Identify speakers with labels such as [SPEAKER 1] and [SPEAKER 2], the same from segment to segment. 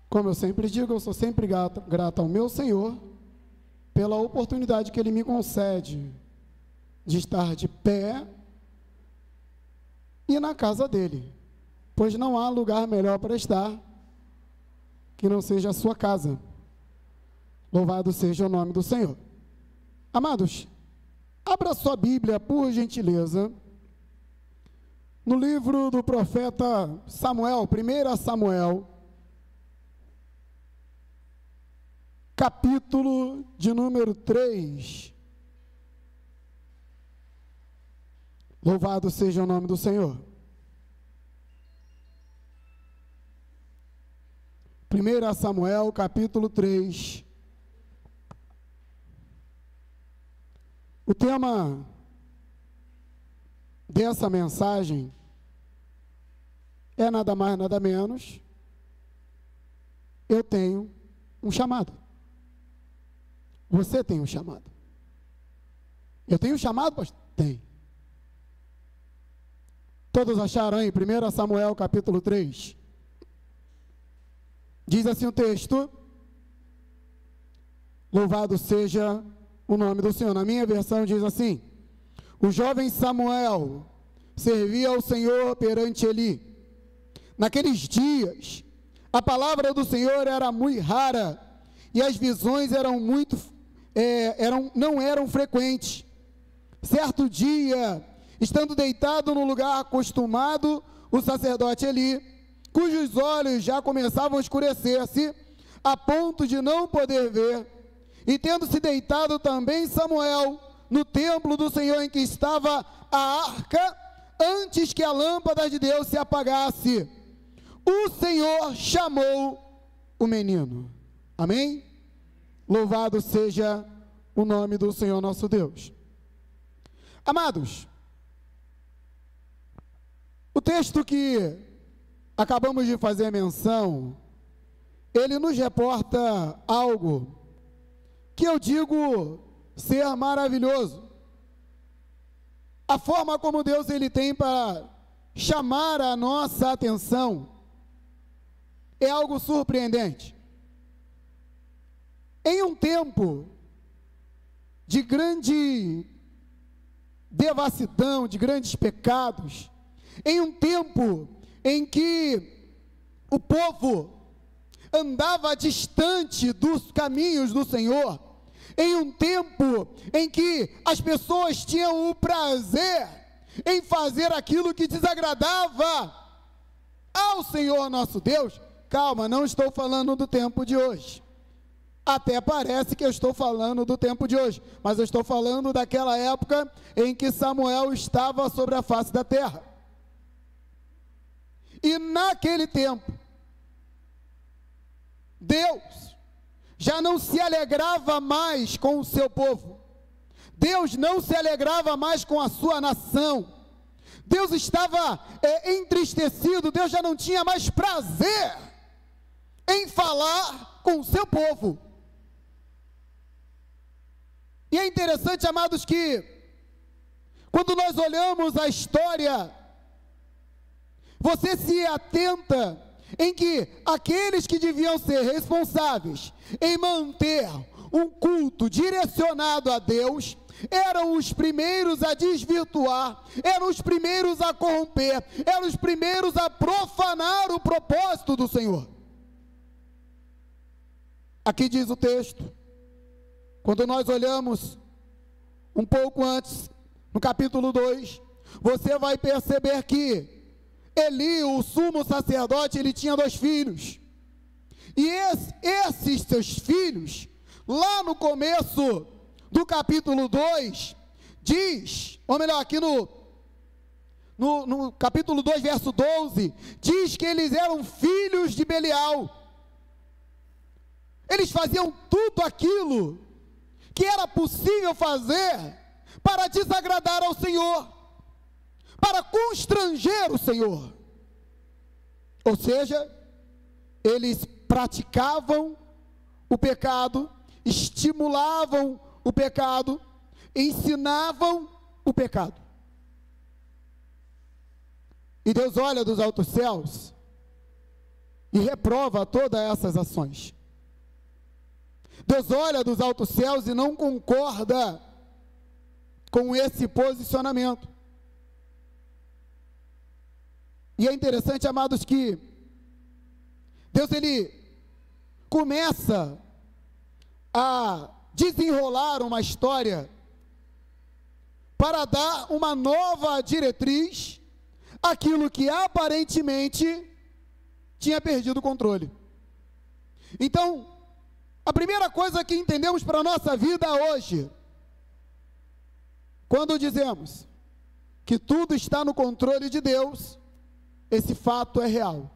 [SPEAKER 1] Como eu sempre digo, eu sou sempre grato ao meu Senhor pela oportunidade que Ele me concede de estar de pé e na casa dEle, pois não há lugar melhor para estar que não seja a sua casa. Louvado seja o nome do Senhor. Amados, abra sua Bíblia, por gentileza, no livro do profeta Samuel, 1 Samuel, capítulo de número 3. Louvado seja o nome do Senhor. 1 Samuel, capítulo 3. O tema dessa mensagem é nada mais, nada menos. Eu tenho um chamado. Você tem um chamado. Eu tenho um chamado, pastor? Tem. Todos acharam aí? 1 Samuel, capítulo 3. Diz assim o texto: louvado seja o nome do Senhor. Na minha versão diz assim: o jovem Samuel servia ao Senhor perante Eli. Naqueles dias, a palavra do Senhor era muito rara e as visões não eram frequentes. Certo dia, estando deitado no lugar acostumado, o sacerdote Eli, cujos olhos já começavam a escurecer-se, a ponto de não poder ver, e tendo se deitado também Samuel no templo do Senhor em que estava a arca, antes que a lâmpada de Deus se apagasse, o Senhor chamou o menino. Amém? Louvado seja o nome do Senhor nosso Deus. Amados, o texto que acabamos de fazer menção, ele nos reporta algo que eu digo ser maravilhoso. A forma como Deus ele tem para chamar a nossa atenção é algo surpreendente. Em um tempo de grande devassidão, de grandes pecados, em um tempo em que o povo andava distante dos caminhos do Senhor, em um tempo em que as pessoas tinham o prazer em fazer aquilo que desagradava ao Senhor nosso Deus. Calma, não estou falando do tempo de hoje. Até parece que eu estou falando do tempo de hoje, mas eu estou falando daquela época em que Samuel estava sobre a face da terra. E naquele tempo, Deus já não se alegrava mais com o seu povo. Deus não se alegrava mais com a sua nação. Deus estava entristecido. Deus já não tinha mais prazer em falar com o seu povo. E é interessante, amados, que quando nós olhamos a história, você se atenta em que aqueles que deviam ser responsáveis em manter um culto direcionado a Deus, eram os primeiros a desvirtuar, eram os primeiros a corromper, eram os primeiros a profanar o propósito do Senhor. Aqui diz o texto, quando nós olhamos um pouco antes, no capítulo 2, você vai perceber que Eli, o sumo sacerdote, ele tinha 2 filhos, e esses seus filhos, lá no começo do capítulo 2, diz, ou melhor, aqui no capítulo 2, verso 12, diz que eles eram filhos de Belial. Eles faziam tudo aquilo que era possível fazer para desagradar ao Senhor, para constranger o Senhor. Ou seja, eles praticavam o pecado, estimulavam o pecado, ensinavam o pecado. E Deus olha dos altos céus e reprova todas essas ações. Deus olha dos altos céus e não concorda com esse posicionamento. E é interessante, amados, que Deus, ele começa a desenrolar uma história para dar uma nova diretriz àquilo que aparentemente tinha perdido o controle. Então, a primeira coisa que entendemos para a nossa vida hoje, quando dizemos que tudo está no controle de Deus, esse fato é real.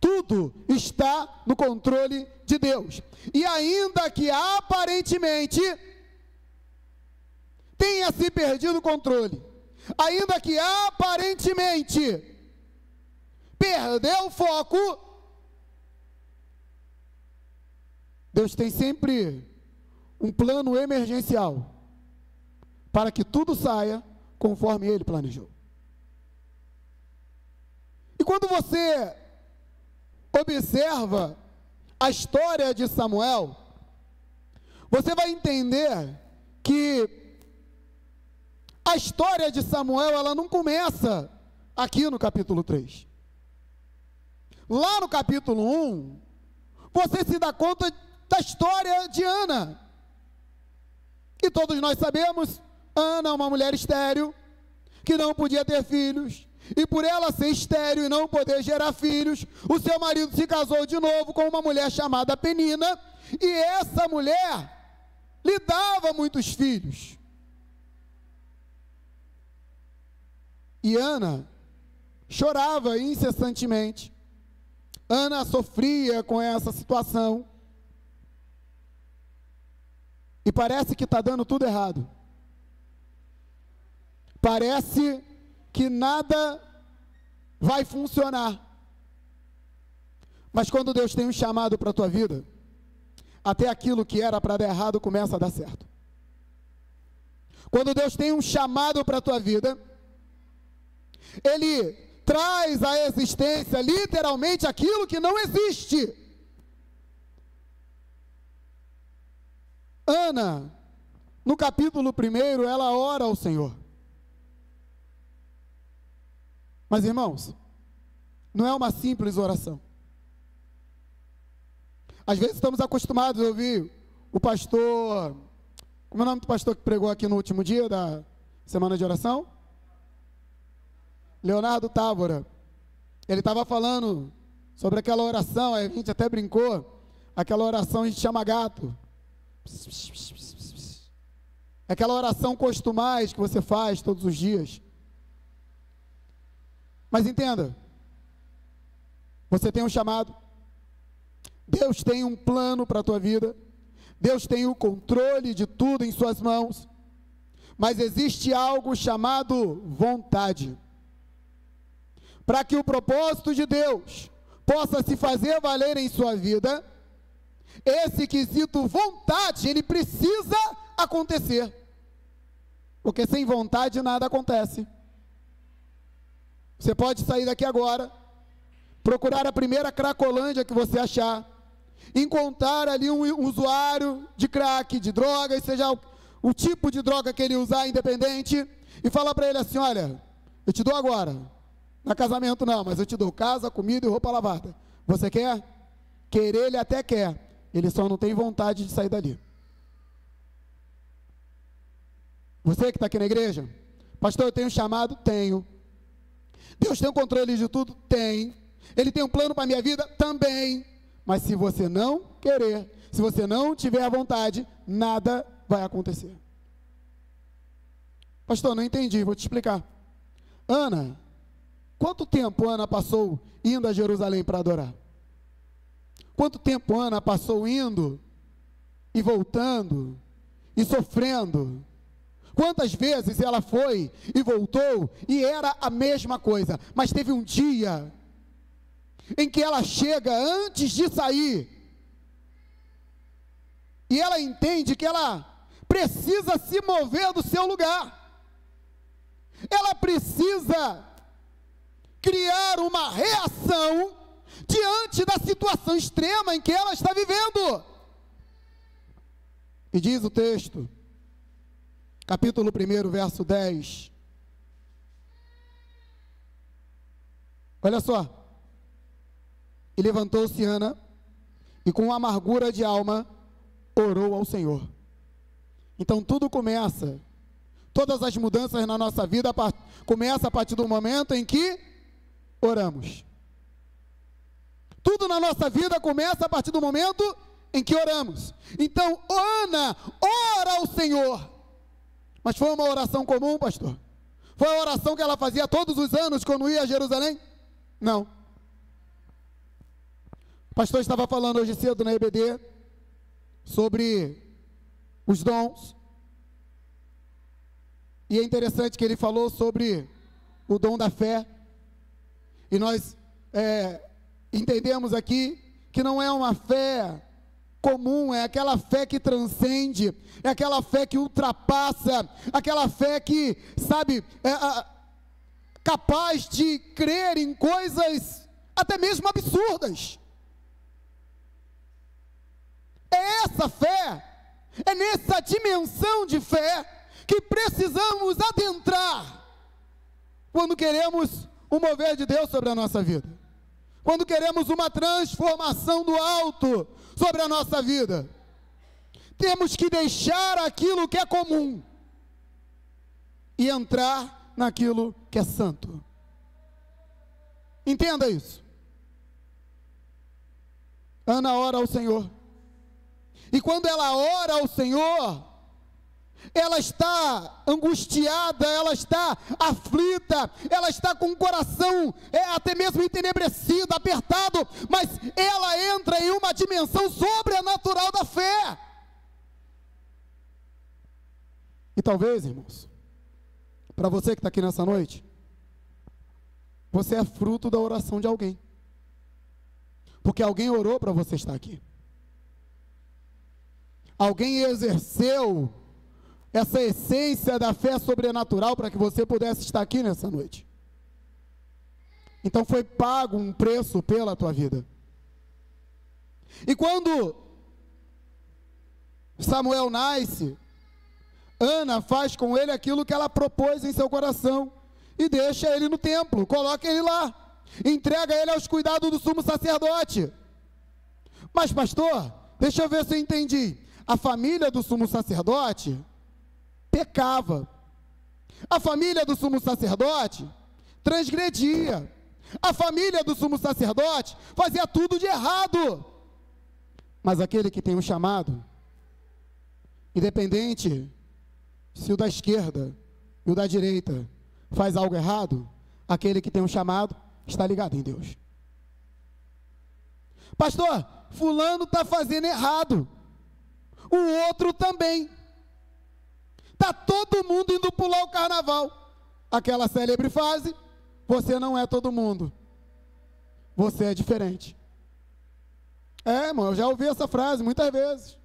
[SPEAKER 1] Tudo está no controle de Deus. E ainda que aparentemente tenha se perdido o controle, ainda que aparentemente perdeu o foco, Deus tem sempre um plano emergencial para que tudo saia conforme Ele planejou. E quando você observa a história de Samuel, você vai entender que a história de Samuel, ela não começa aqui no capítulo 3. Lá no capítulo 1, você se dá conta da história de Ana. E todos nós sabemos, Ana é uma mulher estéril, que não podia ter filhos, e por ela ser estéril e não poder gerar filhos, o seu marido se casou de novo com uma mulher chamada Penina, e essa mulher lhe dava muitos filhos. E Ana chorava incessantemente. Ana sofria com essa situação. E parece que está dando tudo errado. Parece que nada vai funcionar. Mas quando Deus tem um chamado para a tua vida, até aquilo que era para dar errado começa a dar certo. Quando Deus tem um chamado para a tua vida, Ele traz à existência literalmente aquilo que não existe. Ana, no capítulo 1, ela ora ao Senhor. Mas, irmãos, não é uma simples oração. Às vezes estamos acostumados a ouvir o pastor, como é o nome do pastor que pregou aqui no último dia da semana de oração? Leonardo Távora. Ele estava falando sobre aquela oração, a gente até brincou, aquela oração a gente chama gato. Aquela oração costumais que você faz todos os dias. Mas entenda, você tem um chamado, Deus tem um plano para a tua vida, Deus tem o controle de tudo em suas mãos, mas existe algo chamado vontade. Para que o propósito de Deus possa se fazer valer em sua vida, esse quesito vontade, ele precisa acontecer, porque sem vontade nada acontece. Você pode sair daqui agora, procurar a primeira cracolândia que você achar, encontrar ali um usuário de crack, de droga, seja o tipo de droga que ele usar, independente, e falar para ele assim: olha, eu te dou agora, não é casamento não, mas eu te dou casa, comida e roupa lavada. Você quer? Querer ele até quer, ele só não tem vontade de sair dali. Você que está aqui na igreja, pastor, eu tenho um chamado? Tenho. Deus tem o controle de tudo? Tem. Ele tem um plano para a minha vida? Também. Mas se você não querer, se você não tiver a vontade, nada vai acontecer. Pastor, não entendi, vou te explicar. Ana, quanto tempo Ana passou indo a Jerusalém para adorar? Quanto tempo Ana passou indo e voltando e sofrendo? Quantas vezes ela foi e voltou e era a mesma coisa, mas teve um dia em que ela chega antes de sair e ela entende que ela precisa se mover do seu lugar, ela precisa criar uma reação diante da situação extrema em que ela está vivendo. E diz o texto, capítulo 1, verso 10. Olha só. E levantou-se Ana, e com amargura de alma, orou ao Senhor. Então tudo começa, todas as mudanças na nossa vida começam a partir do momento em que oramos. Tudo na nossa vida começa a partir do momento em que oramos. Então Ana ora ao Senhor. Mas foi uma oração comum, pastor? Foi a oração que ela fazia todos os anos quando ia a Jerusalém? Não. O pastor estava falando hoje cedo na EBD sobre os dons. E é interessante que ele falou sobre o dom da fé. E nós entendemos aqui que não é uma fé comum, é aquela fé que transcende, é aquela fé que ultrapassa, aquela fé que, sabe, capaz de crer em coisas até mesmo absurdas. É essa fé, é nessa dimensão de fé que precisamos adentrar quando queremos o mover de Deus sobre a nossa vida, quando queremos uma transformação do alto sobre a nossa vida. Temos que deixar aquilo que é comum e entrar naquilo que é santo. Entenda isso. Ana ora ao Senhor. E quando ela ora ao Senhor, ela está angustiada, ela está aflita, ela está com o coração até mesmo entenebrecido, apertado, mas ela entra em uma dimensão sobrenatural da fé. E talvez, irmãos, para você que está aqui nessa noite, você é fruto da oração de alguém, porque alguém orou para você estar aqui. Alguém exerceu essa essência da fé sobrenatural para que você pudesse estar aqui nessa noite. Então foi pago um preço pela tua vida. E quando Samuel nasce, Ana faz com ele aquilo que ela propôs em seu coração e deixa ele no templo, coloca ele lá, entrega ele aos cuidados do sumo sacerdote. Mas pastor, deixa eu ver se eu entendi. A família do sumo sacerdote pecava. A família do sumo sacerdote transgredia. A família do sumo sacerdote fazia tudo de errado. Mas aquele que tem um chamado, independente se o da esquerda e o da direita faz algo errado, aquele que tem um chamado está ligado em Deus. Pastor, fulano está fazendo errado, o outro também. Está todo mundo indo pular o carnaval. Aquela célebre frase: você não é todo mundo, você é diferente. Irmão, eu já ouvi essa frase muitas vezes.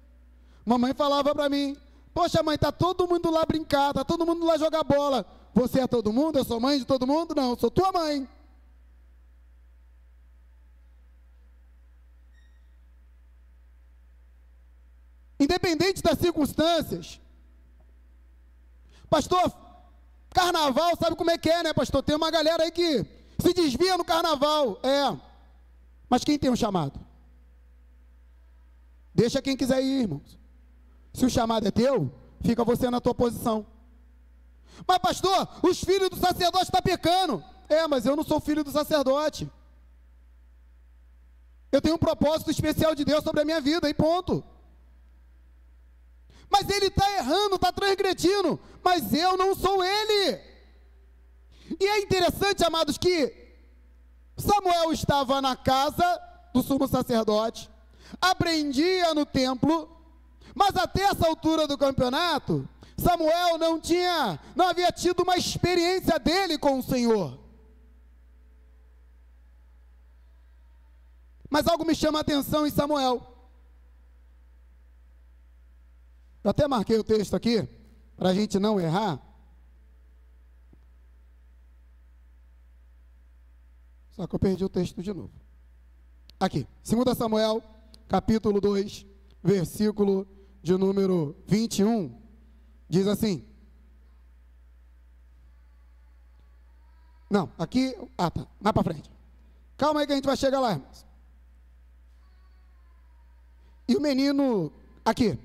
[SPEAKER 1] Mamãe falava para mim: poxa mãe, está todo mundo lá brincar, está todo mundo lá jogar bola. Você é todo mundo? Eu sou mãe de todo mundo? Não, eu sou tua mãe. Independente das circunstâncias. Pastor, carnaval, sabe como é que é, né, pastor? Tem uma galera aí que se desvia no carnaval. Mas quem tem um chamado? Deixa quem quiser ir, irmãos. Se o chamado é teu, fica você na tua posição. Mas pastor, os filhos do sacerdote estão pecando. Mas eu não sou filho do sacerdote. Eu tenho um propósito especial de Deus sobre a minha vida, e ponto. Mas ele está errando, está transgredindo, mas eu não sou ele. E é interessante, amados, que Samuel estava na casa do sumo sacerdote, aprendia no templo, mas até essa altura do campeonato, Samuel não havia tido uma experiência dele com o Senhor. Mas algo me chama a atenção em Samuel. Eu até marquei o texto aqui, para a gente não errar. Só que eu perdi o texto de novo. aqui, 2 Samuel, capítulo 2, versículo de número 21, diz assim. Não, aqui, tá, mais para frente. Calma aí que a gente vai chegar lá, irmãos. E o menino, aqui,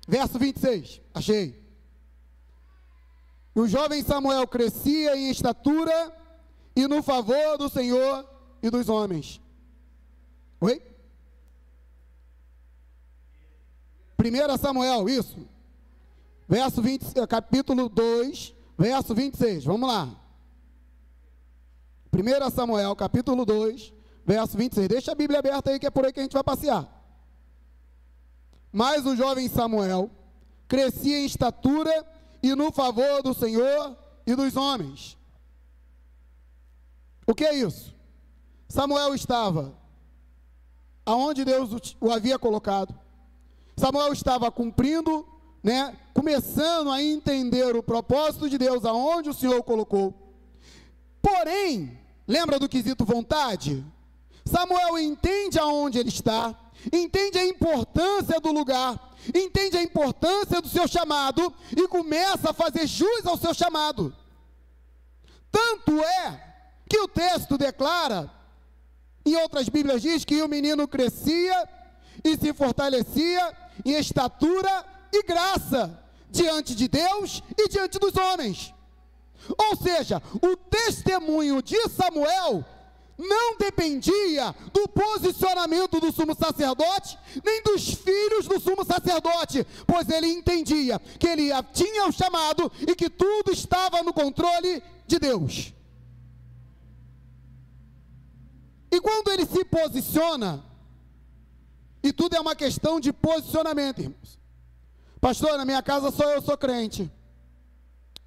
[SPEAKER 1] verso 26, achei. E o jovem Samuel crescia em estatura e no favor do Senhor e dos homens. Oi? 1 Samuel, isso. Verso 20, capítulo 2, verso 26, vamos lá. 1 Samuel, capítulo 2, verso 26. Deixa a Bíblia aberta aí, que é por aí que a gente vai passear. Mas o jovem Samuel crescia em estatura e no favor do Senhor e dos homens. O que é isso? Samuel estava aonde Deus o havia colocado. Samuel estava cumprindo, começando a entender o propósito de Deus, aonde o Senhor o colocou. Porém, lembra do quesito vontade? Samuel entende aonde ele está, entende a importância do lugar, entende a importância do seu chamado e começa a fazer jus ao seu chamado. Tanto é que o texto declara, em outras Bíblias diz que o menino crescia e se fortalecia em estatura e graça diante de Deus e diante dos homens. Ou seja, o testemunho de Samuel não dependia do posicionamento do sumo sacerdote, nem dos filhos do sumo sacerdote, pois ele entendia que ele tinha o chamado e que tudo estava no controle de Deus. E quando ele se posiciona, e tudo é uma questão de posicionamento, irmãos. Pastor, na minha casa só eu sou crente.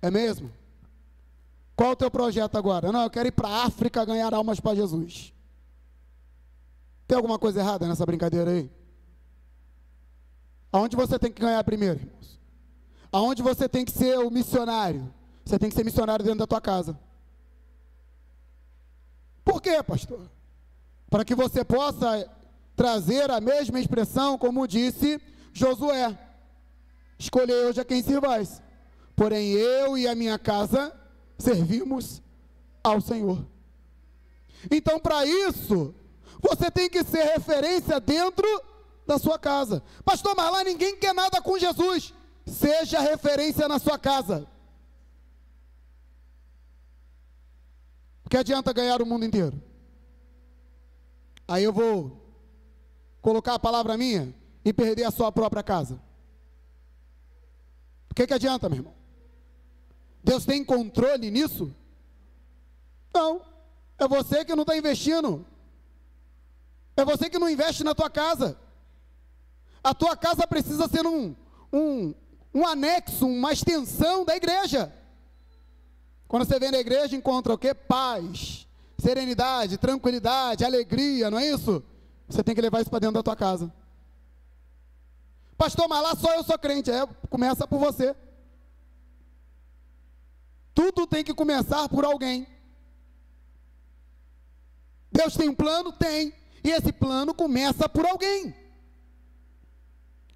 [SPEAKER 1] É mesmo? Qual o teu projeto agora? Não, eu quero ir para a África ganhar almas para Jesus. Tem alguma coisa errada nessa brincadeira aí? Aonde você tem que ganhar primeiro, irmãos? Aonde você tem que ser o missionário? Você tem que ser missionário dentro da tua casa. Por quê, pastor? Para que você possa trazer a mesma expressão, como disse Josué: escolhei hoje a quem sirvais, porém eu e a minha casa servimos ao Senhor. Então, para isso, você tem que ser referência dentro da sua casa. Pastor, mas lá ninguém quer nada com Jesus. Seja referência na sua casa. O que adianta ganhar o mundo inteiro? Aí eu vou colocar a palavra minha e perder a sua própria casa. O que adianta, meu irmão? Deus tem controle nisso? Não, é você que não está investindo, é você que não investe na tua casa. A tua casa precisa ser um anexo, uma extensão da igreja. Quando você vem na igreja, encontra o quê? Paz, serenidade, tranquilidade, alegria, não é isso? Você tem que levar isso para dentro da tua casa. Pastor, mas lá só eu sou crente. Começa por você. Tudo tem que começar por alguém. Deus tem um plano? Tem. E esse plano começa por alguém.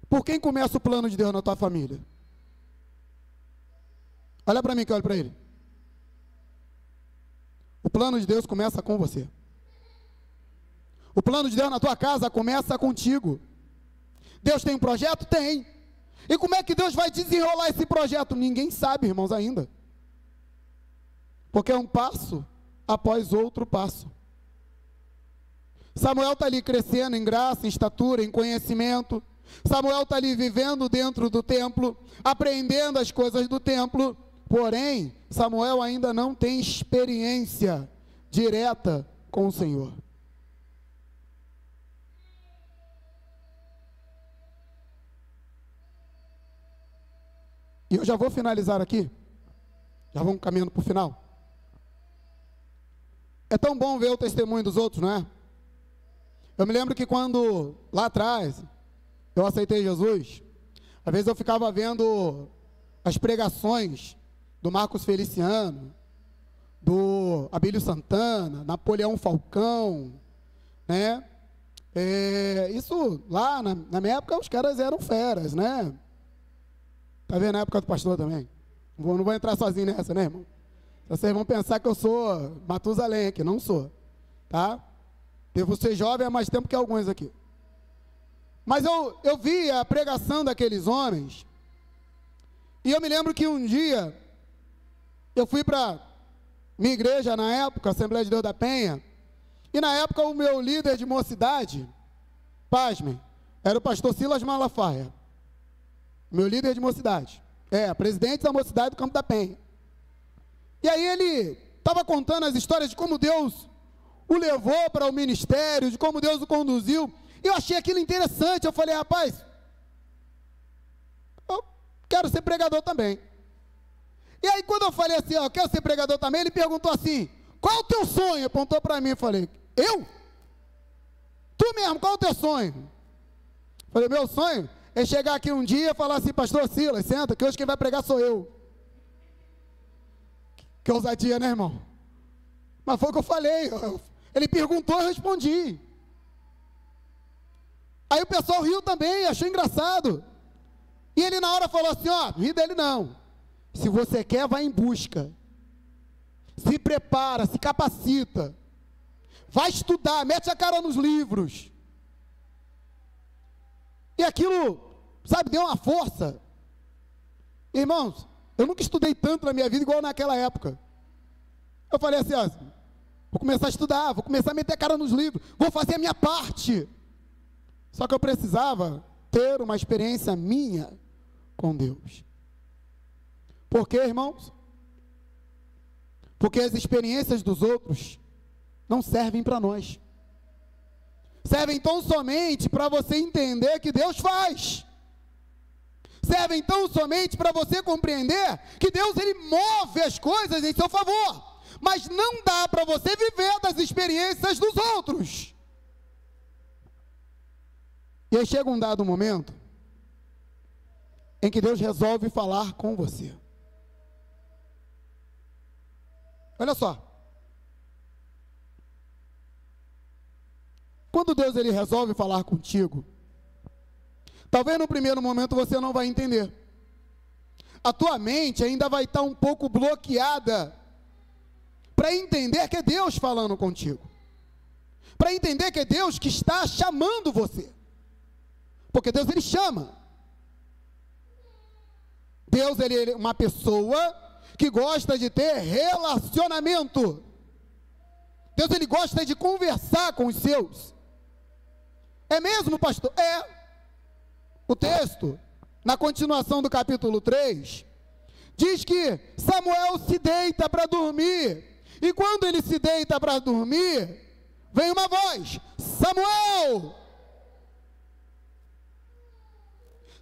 [SPEAKER 1] Por quem começa o plano de Deus na tua família? Olha para mim que eu olho para ele. O plano de Deus começa com você. O plano de Deus na tua casa começa contigo. Deus tem um projeto? Tem. E como é que Deus vai desenrolar esse projeto? Ninguém sabe, irmãos, ainda. Porque é um passo após outro passo. Samuel está ali crescendo em graça, em estatura, em conhecimento. Samuel está ali vivendo dentro do templo, aprendendo as coisas do templo. Porém, Samuel ainda não tem experiência direta com o Senhor. E eu já vou finalizar aqui. Já vamos caminhando para o final. É tão bom ver o testemunho dos outros, não é? Eu me lembro que quando, lá atrás, eu aceitei Jesus, às vezes eu ficava vendo as pregações do Marcos Feliciano, do Abílio Santana, Napoleão Falcão, Isso lá na minha época os caras eram feras, né? Tá vendo na época do pastor também? Não vou entrar sozinho nessa, né, irmão? Vocês vão pensar que eu sou Matusalém aqui, não sou, tá? Devo ser jovem há mais tempo que alguns aqui. Mas eu vi a pregação daqueles homens, e eu me lembro que um dia, eu fui para minha igreja na época, Assembleia de Deus da Penha, e na época o meu líder de mocidade, pasmem, era o pastor Silas Malafaia, meu líder de mocidade, presidente da mocidade do Campo da Penha. E aí ele estava contando as histórias de como Deus o levou para o ministério, de como Deus o conduziu. E eu achei aquilo interessante. Eu falei, rapaz, eu quero ser pregador também. E aí quando eu falei assim, eu quero ser pregador também, ele perguntou assim, qual é o teu sonho? Apontou para mim e falei, eu? Tu mesmo, qual é o teu sonho? Falei, meu sonho é chegar aqui um dia e falar assim, pastor Silas, senta, que hoje quem vai pregar sou eu. Que ousadia, né, irmão? Mas foi o que eu falei. Ele perguntou, eu respondi. Aí o pessoal riu também, achou engraçado. E ele na hora falou assim, ri dele não. Se você quer, vai em busca. Se prepara, se capacita. Vai estudar, mete a cara nos livros. E aquilo, sabe, deu uma força. Irmãos, eu nunca estudei tanto na minha vida igual naquela época. Eu falei assim, vou começar a estudar, vou começar a meter a cara nos livros, vou fazer a minha parte. Só que eu precisava ter uma experiência minha com Deus. Por quê, irmãos? Porque as experiências dos outros não servem para nós. Servem tão somente para você entender que Deus faz. Servem tão somente para você compreender que Deus, Ele move as coisas em seu favor. Mas não dá para você viver das experiências dos outros. E aí chega um dado momento em que Deus resolve falar com você. Olha só. Quando Deus ele resolve falar contigo, talvez no primeiro momento você não vai entender. A tua mente ainda vai estar um pouco bloqueada para entender que é Deus falando contigo. Para entender que é Deus que está chamando você. Porque Deus ele chama. Deus ele é uma pessoa que gosta de ter relacionamento. Deus ele gosta de conversar com os seus. É mesmo, pastor? É. O texto, na continuação do capítulo 3, diz que Samuel se deita para dormir. E quando ele se deita para dormir, vem uma voz: Samuel!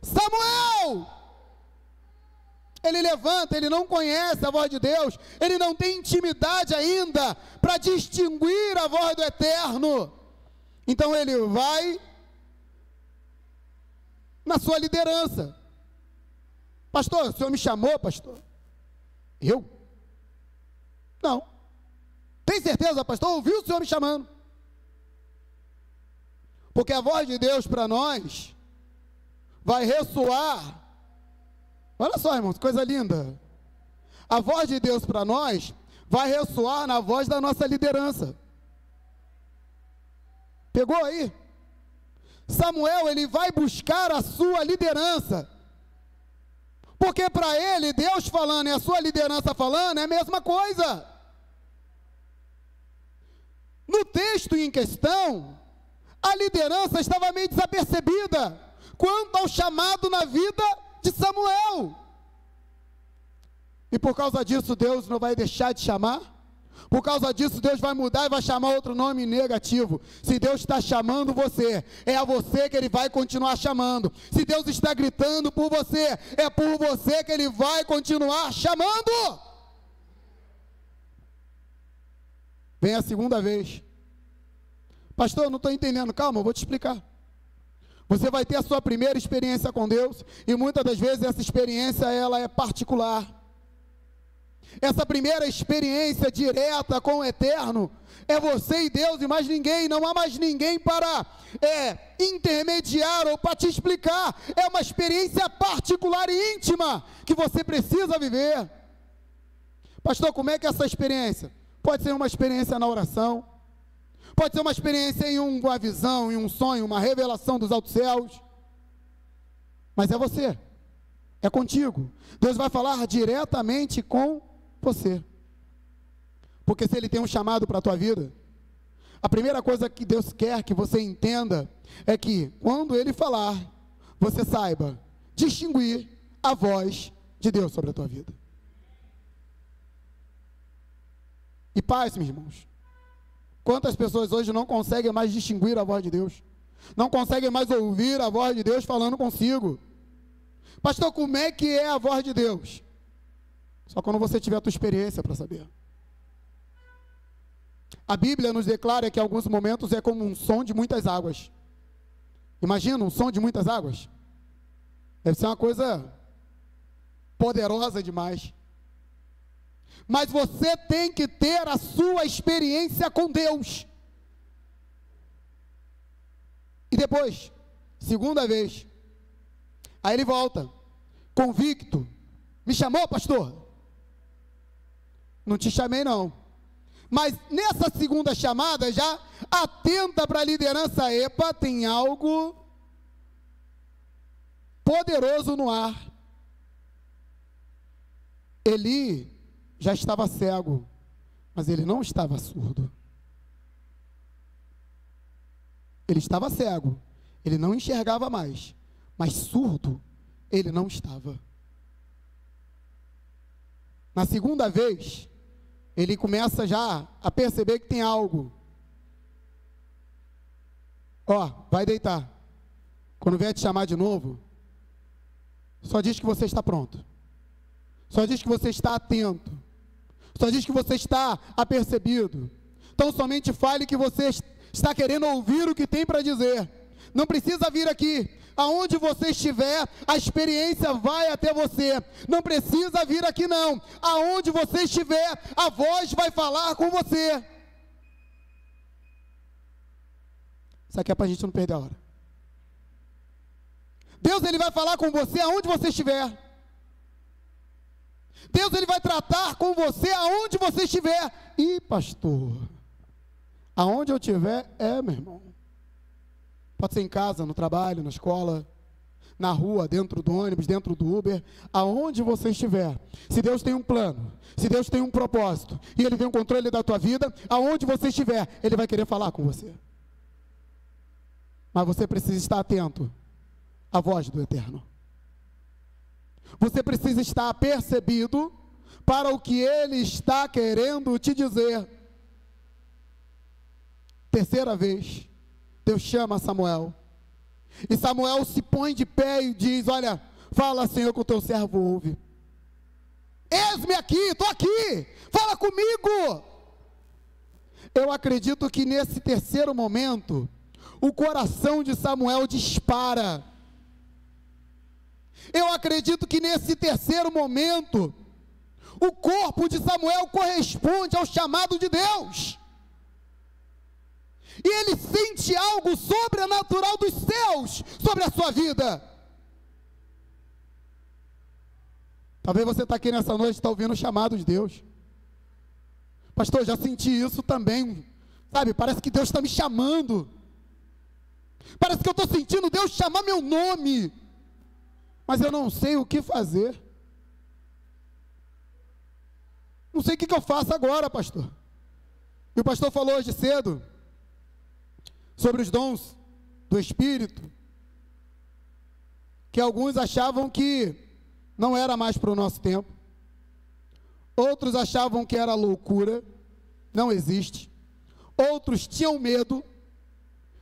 [SPEAKER 1] Samuel! Ele levanta, ele não conhece a voz de Deus, ele não tem intimidade ainda para distinguir a voz do Eterno. Então ele vai na sua liderança. Pastor, o senhor me chamou, pastor? Eu? Não. Tem certeza, pastor? Ouviu o senhor me chamando? Porque a voz de Deus para nós vai ressoar. Olha só, irmãos, coisa linda. A voz de Deus para nós vai ressoar na voz da nossa liderança. Pegou aí? Samuel, ele vai buscar a sua liderança. Porque para ele, Deus falando e a sua liderança falando é a mesma coisa. No texto em questão, a liderança estava meio desapercebida quanto ao chamado na vida de Samuel. E por causa disso Deus não vai deixar de chamar. Por causa disso Deus vai mudar e vai chamar outro nome negativo. Se Deus está chamando você, é a você que Ele vai continuar chamando. Se Deus está gritando por você, é por você que Ele vai continuar chamando. Vem a segunda vez. Pastor, eu não estou entendendo. Calma, eu vou te explicar. Você vai ter a sua primeira experiência com Deus, e muitas das vezes essa experiência ela é particular. Essa primeira experiência direta com o Eterno é você e Deus e mais ninguém. Não há mais ninguém para intermediar ou para te explicar. É uma experiência particular e íntima que você precisa viver. Pastor, como é que é essa experiência? Pode ser uma experiência na oração, pode ser uma experiência em uma visão, em um sonho, uma revelação dos altos céus, mas é você, é contigo. Deus vai falar diretamente com você, porque se Ele tem um chamado para a tua vida, a primeira coisa que Deus quer que você entenda é que quando Ele falar, você saiba distinguir a voz de Deus sobre a tua vida. E paz, meus irmãos, quantas pessoas hoje não conseguem mais distinguir a voz de Deus, não conseguem mais ouvir a voz de Deus falando consigo. Pastor, como é que é a voz de Deus? Só quando você tiver a tua experiência para saber. A Bíblia nos declara que em alguns momentos é como um som de muitas águas. Imagina um som de muitas águas. Deve ser uma coisa poderosa demais. Mas você tem que ter a sua experiência com Deus. E depois, segunda vez, aí ele volta, convicto. Me chamou, pastor? Não te chamei não. Mas nessa segunda chamada, já atenta para a liderança. Epa, tem algo poderoso no ar. Eli já estava cego, mas ele não estava surdo. Ele estava cego, ele não enxergava mais, mas surdo ele não estava. Na segunda vez, ele começa já a perceber que tem algo. Ó, vai deitar. Quando vier te chamar de novo, só diz que você está pronto. Só diz que você está atento. Só diz que você está apercebido. Então somente fale que você está querendo ouvir o que tem para dizer. Não precisa vir aqui. Aonde você estiver, a experiência vai até você. Não precisa vir aqui não. Aonde você estiver, a voz vai falar com você. Isso aqui é para a gente não perder a hora. Deus, Ele vai falar com você aonde você estiver. Deus, Ele vai tratar com você aonde você estiver. E pastor, aonde eu estiver, meu irmão. Pode ser em casa, no trabalho, na escola, na rua, dentro do ônibus, dentro do Uber, aonde você estiver. Se Deus tem um plano, se Deus tem um propósito, e Ele tem um controle da tua vida, aonde você estiver, Ele vai querer falar com você. Mas você precisa estar atento à voz do Eterno. Você precisa estar apercebido para o que Ele está querendo te dizer. Terceira vez, Deus chama Samuel. E Samuel se põe de pé e diz: olha, fala, Senhor, que o teu servo ouve. Eis-me aqui, estou aqui, fala comigo. Eu acredito que nesse terceiro momento, o coração de Samuel dispara. Eu acredito que nesse terceiro momento, o corpo de Samuel corresponde ao chamado de Deus. E ele sente algo sobrenatural dos céus sobre a sua vida. Talvez você está aqui nessa noite e está ouvindo o chamado de Deus. Pastor, já senti isso também. Sabe, parece que Deus está me chamando. Parece que eu estou sentindo Deus chamar meu nome. Mas eu não sei o que fazer. Não sei o que eu faço agora, pastor. E o pastor falou hoje cedo sobre os dons do Espírito, que alguns achavam que não era mais para o nosso tempo. Outros achavam que era loucura, não existe. Outros tinham medo.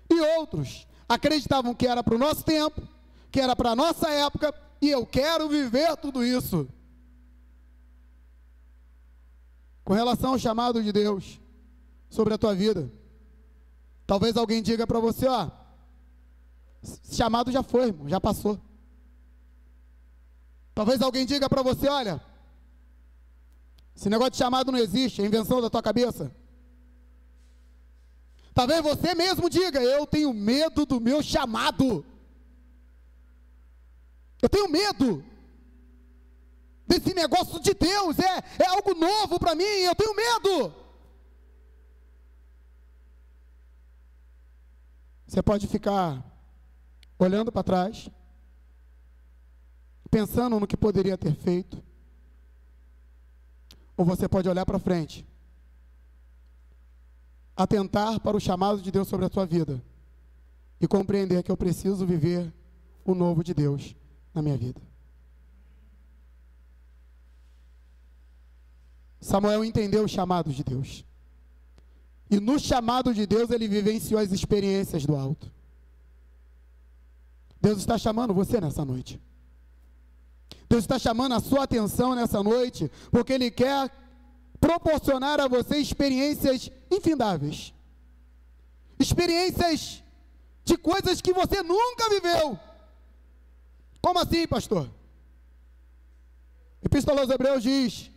[SPEAKER 1] E outros acreditavam que era para o nosso tempo, que era para a nossa época, e eu quero viver tudo isso. Com relação ao chamado de Deus sobre a tua vida, talvez alguém diga para você: ó, esse chamado já foi, irmão, já passou. Talvez alguém diga para você: olha, Esse negócio de chamado não existe, é invenção da tua cabeça. Talvez você mesmo diga: eu tenho medo do meu chamado. Eu tenho medo desse negócio de Deus, é algo novo para mim, eu tenho medo. Você pode ficar olhando para trás, pensando no que poderia ter feito, ou você pode olhar para frente, atentar para o chamado de Deus sobre a sua vida e compreender que eu preciso viver o novo de Deus na minha vida. Samuel entendeu os chamados de Deus, e no chamado de Deus ele vivenciou as experiências do alto. Deus está chamando você nessa noite. Deus está chamando a sua atenção nessa noite, porque Ele quer proporcionar a você experiências infindáveis, experiências de coisas que você nunca viveu. Como assim, pastor? Epístola aos Hebreus diz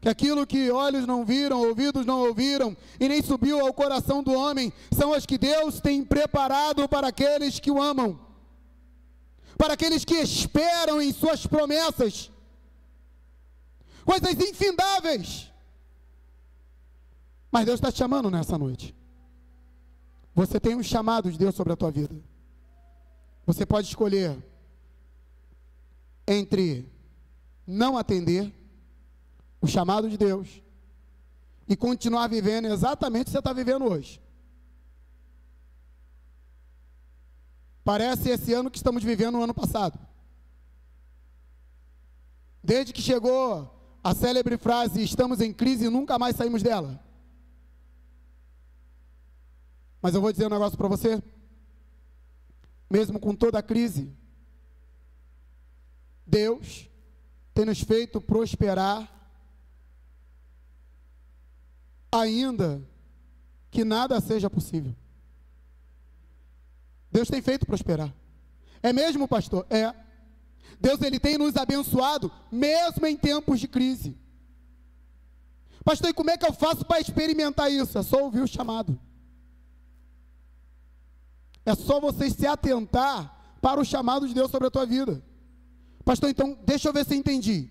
[SPEAKER 1] que aquilo que olhos não viram, ouvidos não ouviram, e nem subiu ao coração do homem, são as que Deus tem preparado para aqueles que o amam, para aqueles que esperam em suas promessas, coisas infindáveis. Mas Deus está te chamando nessa noite. Você tem um chamado de Deus sobre a tua vida. Você pode escolher entre não atender o chamado de Deus e continuar vivendo exatamente o que você está vivendo hoje. Parece esse ano que estamos vivendo no ano passado. Desde que chegou a célebre frase: estamos em crise e nunca mais saímos dela. Mas eu vou dizer um negócio para você. Mesmo com toda a crise, Deus tem nos feito prosperar, ainda que nada seja possível. Deus tem feito prosperar. É mesmo, pastor? É. Deus, Ele tem nos abençoado, mesmo em tempos de crise. Pastor, e como é que eu faço para experimentar isso? É só ouvir o chamado. É só você se atentar para o chamado de Deus sobre a tua vida. Pastor, então, deixa eu ver se eu entendi.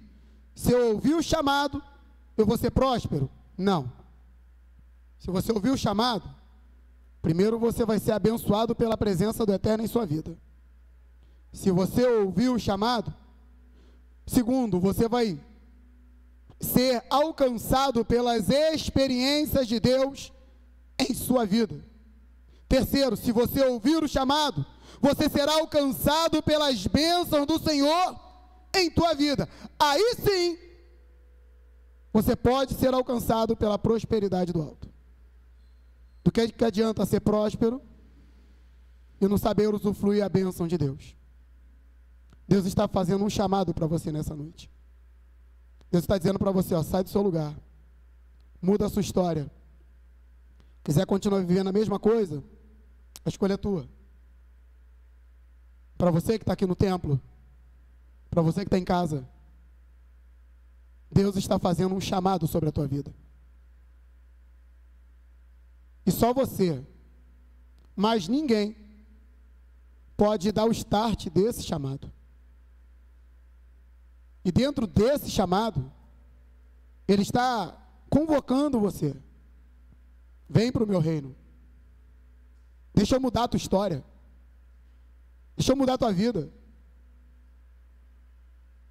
[SPEAKER 1] Se eu ouvir o chamado, eu vou ser próspero? Não. Se você ouvir o chamado, primeiro você vai ser abençoado pela presença do Eterno em sua vida. Se você ouvir o chamado, segundo, você vai ser alcançado pelas experiências de Deus em sua vida. Terceiro, se você ouvir o chamado, você será alcançado pelas bênçãos do Senhor em tua vida. Aí sim, você pode ser alcançado pela prosperidade do alto. Do que adianta ser próspero e não saber usufruir a bênção de Deus? Deus está fazendo um chamado para você nessa noite. Deus está dizendo para você, ó, sai do seu lugar, muda a sua história. Quiser continuar vivendo a mesma coisa, a escolha é tua. Para você que está aqui no templo, para você que está em casa, Deus está fazendo um chamado sobre a tua vida. E só você, mais ninguém, pode dar o start desse chamado. E dentro desse chamado, Ele está convocando você. Vem para o meu reino. Deixa eu mudar a tua história. Deixa eu mudar a tua vida.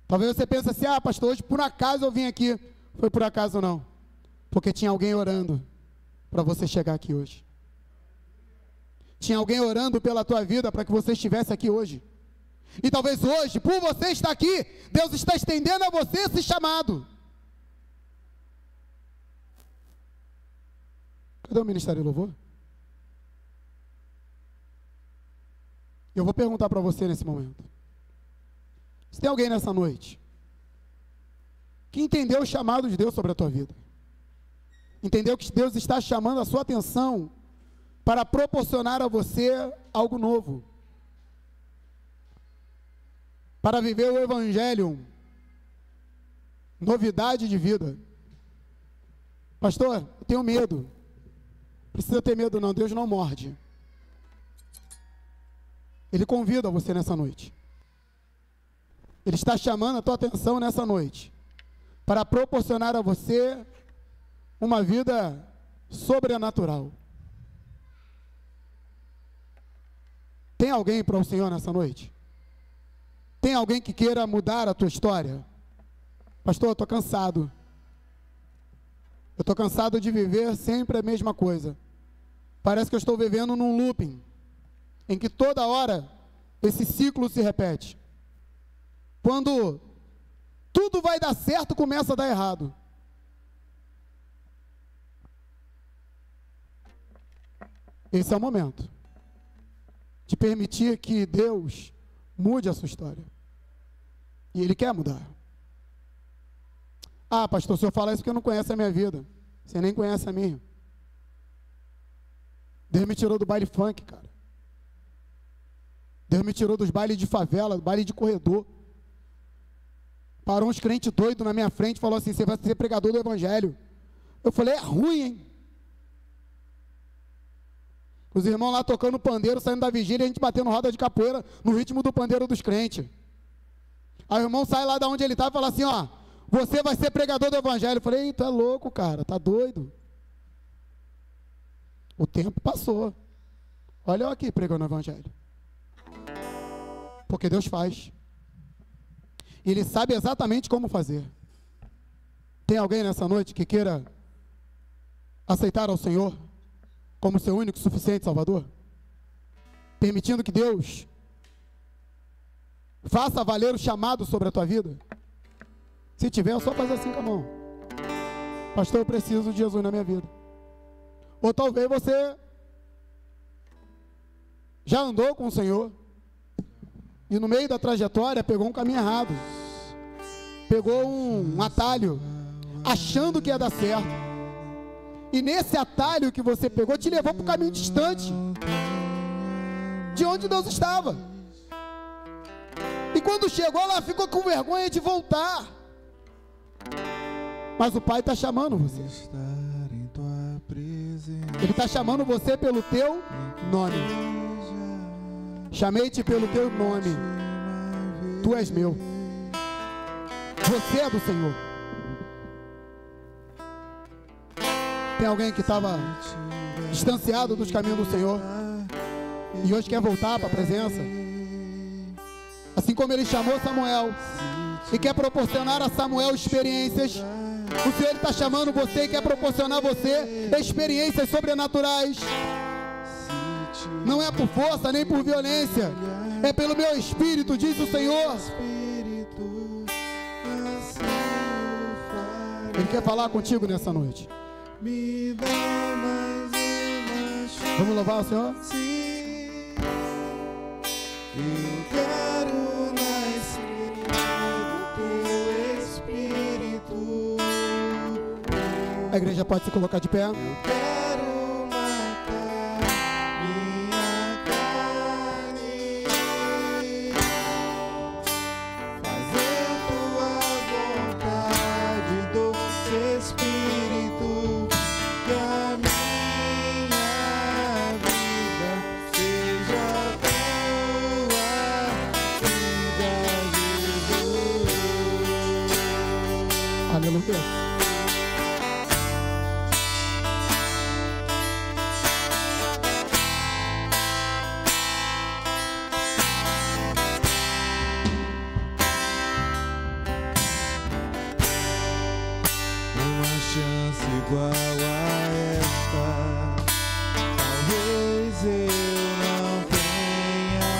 [SPEAKER 1] Talvez você pense assim, ah, pastor, hoje por acaso eu vim aqui. Foi por acaso não. Porque tinha alguém orando para você chegar aqui hoje. Tinha alguém orando pela tua vida para que você estivesse aqui hoje. E talvez hoje, por você estar aqui, Deus está estendendo a você esse chamado. Cadê o Ministério do Louvor? Eu vou perguntar para você nesse momento. Se tem alguém nessa noite que entendeu o chamado de Deus sobre a tua vida, entendeu que Deus está chamando a sua atenção para proporcionar a você algo novo, para viver o Evangelho, novidade de vida. Pastor, eu tenho medo. Precisa ter medo não, Deus não morde. Ele convida você nessa noite. Ele está chamando a tua atenção nessa noite para proporcionar a você uma vida sobrenatural. Tem alguém para o Senhor nessa noite? Tem alguém que queira mudar a tua história? Pastor, eu estou cansado. Eu estou cansado de viver sempre a mesma coisa. Parece que eu estou vivendo num looping, em que toda hora esse ciclo se repete. Quando tudo vai dar certo, começa a dar errado. Esse é o momento de permitir que Deus mude a sua história. E Ele quer mudar. Ah, pastor, o senhor fala isso porque não conhece a minha vida. Você nem conhece a minha. Deus me tirou do baile funk, cara. Deus me tirou dos bailes de favela, do baile de corredor. Parou uns crentes doidos na minha frente e falou assim: você vai ser pregador do evangelho. Eu falei: é ruim, hein? Os irmãos lá tocando pandeiro, saindo da vigília, a gente batendo roda de capoeira no ritmo do pandeiro dos crentes. Aí o irmão sai lá de onde ele estava e fala assim: ó, você vai ser pregador do evangelho. Eu falei: tu é louco, cara, tá doido. O tempo passou. Olha eu aqui pregando o evangelho. Porque Deus faz. Ele sabe exatamente como fazer. Tem alguém nessa noite que queira aceitar ao Senhor como seu único e suficiente Salvador? Permitindo que Deus faça valer o chamado sobre a tua vida? Se tiver, só faz assim com a mão: pastor, eu preciso de Jesus na minha vida. Ou talvez você já andou com o Senhor e no meio da trajetória pegou um caminho errado, pegou um atalho, achando que ia dar certo, e nesse atalho que você pegou te levou para um caminho distante de onde Deus estava, e quando chegou lá ficou com vergonha de voltar. Mas o Pai está chamando você. Ele está chamando você pelo teu nome. Chamei-te pelo teu nome. Tu és meu. Você é do Senhor. Tem alguém que estava distanciado dos caminhos do Senhor e hoje quer voltar para a presença? Assim como Ele chamou Samuel e quer proporcionar a Samuel experiências, o Senhor está chamando você e quer proporcionar a você experiências sobrenaturais. Não é por força nem por violência, é pelo meu Espírito, diz o Senhor. Ele quer falar contigo nessa noite. Vamos louvar o Senhor?
[SPEAKER 2] Eu quero nascer do teu Espírito.
[SPEAKER 1] A igreja pode se colocar de pé.
[SPEAKER 2] Eu quero matar minha carne, fazer tua vontade, doce Espírito, que a minha vida seja tua vida, Jesus.
[SPEAKER 1] Aleluia.
[SPEAKER 2] Igual a esta, talvez eu não tenha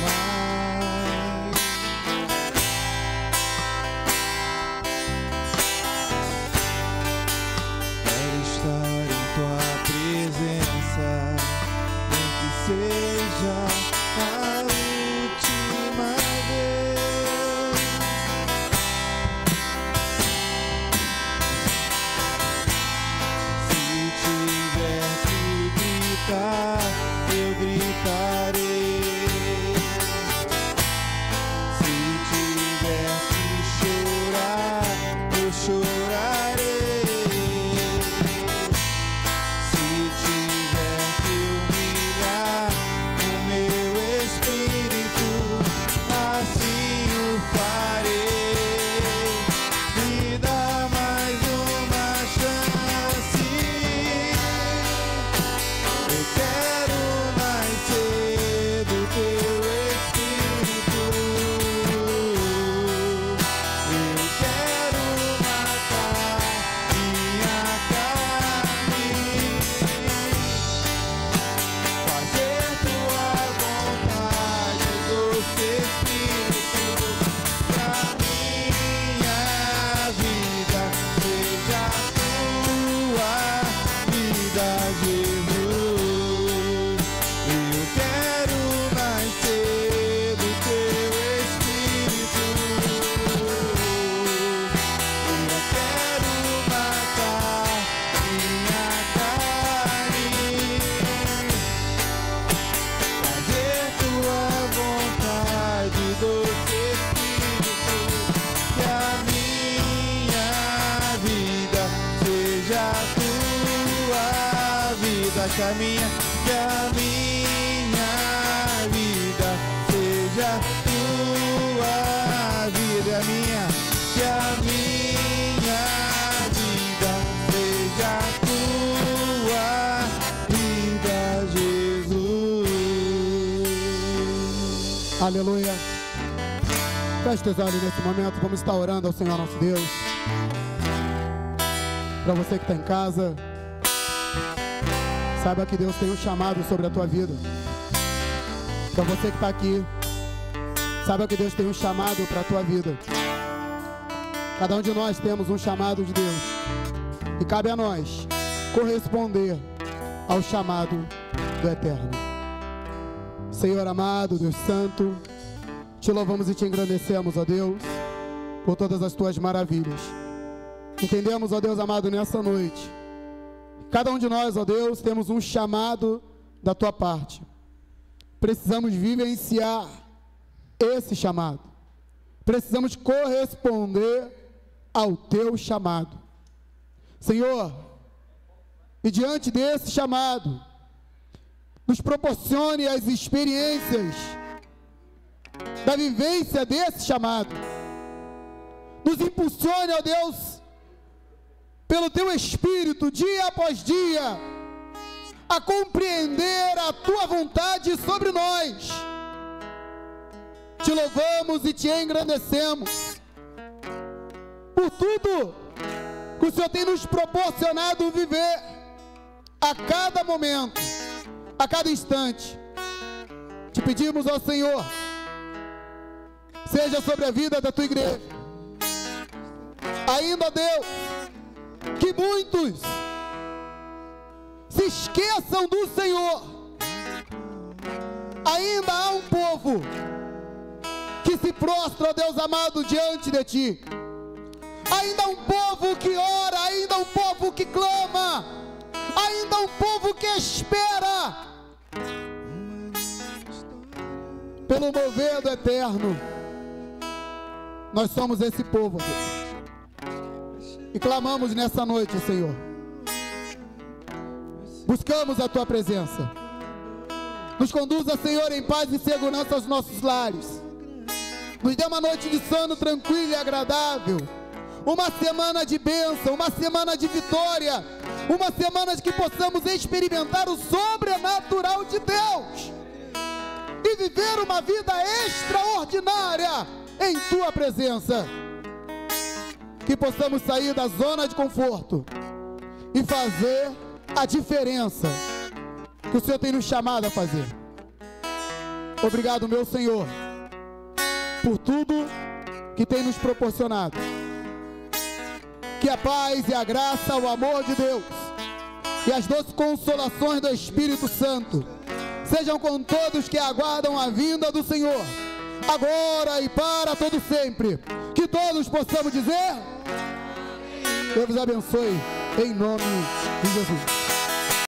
[SPEAKER 2] mais. Que a minha vida seja tua vida, que a minha vida seja tua vida, Jesus.
[SPEAKER 1] Aleluia. Feche teus olhos nesse momento, vamos estar orando ao Senhor nosso Deus. Para você que está em casa, saiba que Deus tem um chamado sobre a tua vida. Para você que está aqui, saiba que Deus tem um chamado para a tua vida. Cada um de nós temos um chamado de Deus, e cabe a nós corresponder ao chamado do Eterno. Senhor amado, Deus Santo, te louvamos e te engrandecemos, ó Deus, por todas as tuas maravilhas. Entendemos, ó Deus amado, nessa noite, cada um de nós, ó Deus, temos um chamado da tua parte. Precisamos vivenciar esse chamado. Precisamos corresponder ao teu chamado. Senhor, e diante desse chamado, nos proporcione as experiências da vivência desse chamado. Nos impulsione, ó Deus, pelo teu Espírito, dia após dia, a compreender a tua vontade sobre nós. Te louvamos e te engrandecemos por tudo que o Senhor tem nos proporcionado viver a cada momento, a cada instante. Te pedimos ao Senhor, seja sobre a vida da tua igreja. Ainda, Deus, que muitos se esqueçam do Senhor. Ainda há um povo que se prostra, ó Deus amado, diante de ti. Ainda há um povo que ora, ainda há um povo que clama, ainda há um povo que espera pelo mover do Eterno. Nós somos esse povo, Deus, e clamamos nessa noite, Senhor. Buscamos a tua presença. Nos conduza, Senhor, em paz e segurança aos nossos lares. Nos dê uma noite de sono tranquila e agradável. Uma semana de bênção, uma semana de vitória, uma semana de que possamos experimentar o sobrenatural de Deus e viver uma vida extraordinária em tua presença. Que possamos sair da zona de conforto e fazer a diferença que o Senhor tem nos chamado a fazer. Obrigado, meu Senhor, por tudo que tem nos proporcionado. Que a paz e a graça, o amor de Deus e as doces consolações do Espírito Santo sejam com todos que aguardam a vinda do Senhor, agora e para todo sempre. Que todos possamos dizer: Deus vos abençoe, em nome de Jesus.